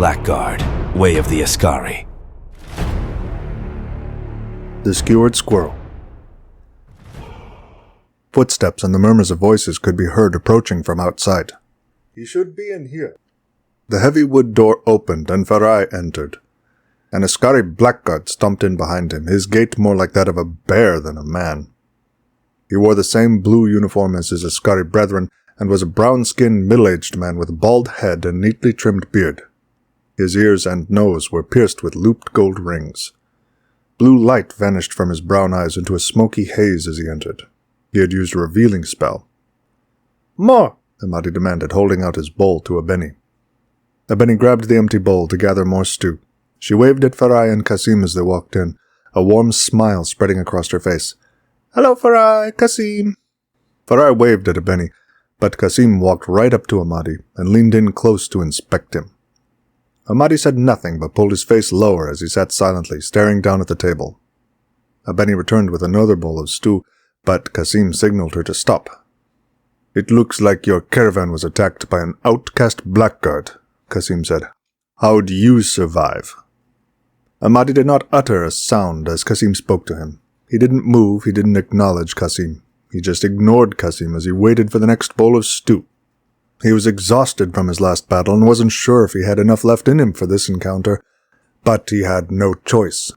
Blackguard, way of the Askari. The Skewered Squirrel. Footsteps and the murmurs of voices could be heard approaching from outside. "He should be in here." The heavy wood door opened and Farai entered. An Askari Blackguard stomped in behind him, his gait more like that of a bear than a man. He wore the same blue uniform as his Askari brethren, and was a brown-skinned, middle-aged man with a bald head and neatly trimmed beard. His ears and nose were pierced with looped gold rings. Blue light vanished from his brown eyes into a smoky haze as he entered. He had used a revealing spell. "More!" Amadi demanded, holding out his bowl to Abeni. Abeni grabbed the empty bowl to gather more stew. She waved at Farai and Kasim as they walked in, a warm smile spreading across her face. "Hello, Farai, Kasim." Farai waved at Abeni, but Kasim walked right up to Amadi and leaned in close to inspect him. Amadi said nothing but pulled his face lower as he sat silently, staring down at the table. Abeni returned with another bowl of stew, but Kasim signaled her to stop. "It looks like your caravan was attacked by an outcast blackguard," Kasim said. "How'd you survive?" Amadi did not utter a sound as Kasim spoke to him. He didn't move, he didn't acknowledge Kasim. He just ignored Kasim as he waited for the next bowl of stew. He was exhausted from his last battle and wasn't sure if he had enough left in him for this encounter, but he had no choice.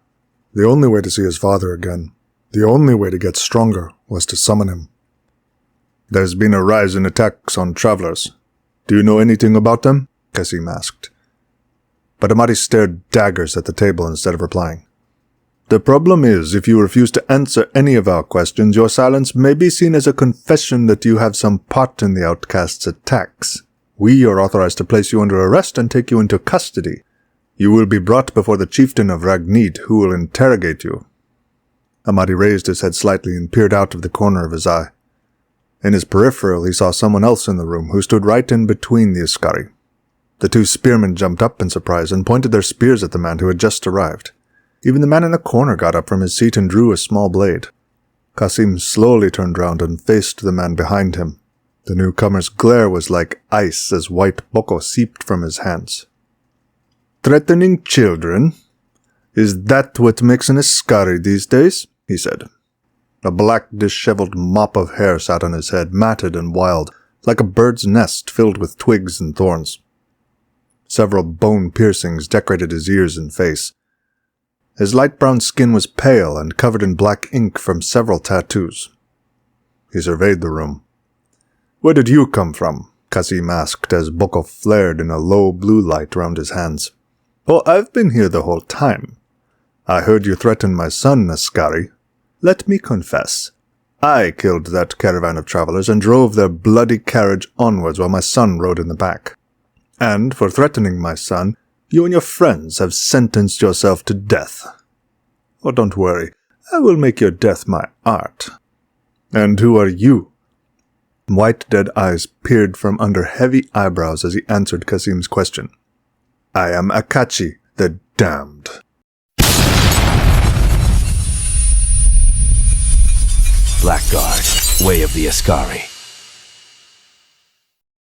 The only way to see his father again, the only way to get stronger, was to summon him. "There's been a rise in attacks on travelers. Do you know anything about them?" Kasim asked. But Amadi stared daggers at the table instead of replying. "The problem is, if you refuse to answer any of our questions, your silence may be seen as a confession that you have some part in the outcasts' attacks. We are authorized to place you under arrest and take you into custody. You will be brought before the chieftain of Ragnid, who will interrogate you." Amadi raised his head slightly and peered out of the corner of his eye. In his peripheral, he saw someone else in the room who stood right in between the Askari. The two spearmen jumped up in surprise and pointed their spears at the man who had just arrived. Even the man in the corner got up from his seat and drew a small blade. Kasim slowly turned round and faced the man behind him. The newcomer's glare was like ice as white boko seeped from his hands. "Threatening children? Is that what makes an Askari these days?" he said. A black, disheveled mop of hair sat on his head, matted and wild, like a bird's nest filled with twigs and thorns. Several bone piercings decorated his ears and face. His light brown skin was pale and covered in black ink from several tattoos. He surveyed the room. "Where did you come from?" Kasim asked as Boko flared in a low blue light around his hands. "Oh, I've been here the whole time. I heard you threaten my son, Askari. Let me confess. I killed that caravan of travelers and drove their bloody carriage onwards while my son rode in the back. And for threatening my son, you and your friends have sentenced yourself to death. Oh, don't worry. I will make your death my art." "And who are you?" White dead eyes peered from under heavy eyebrows as he answered Kasim's question. "I am Akachi, the Damned." Blackguard, way of the Askari.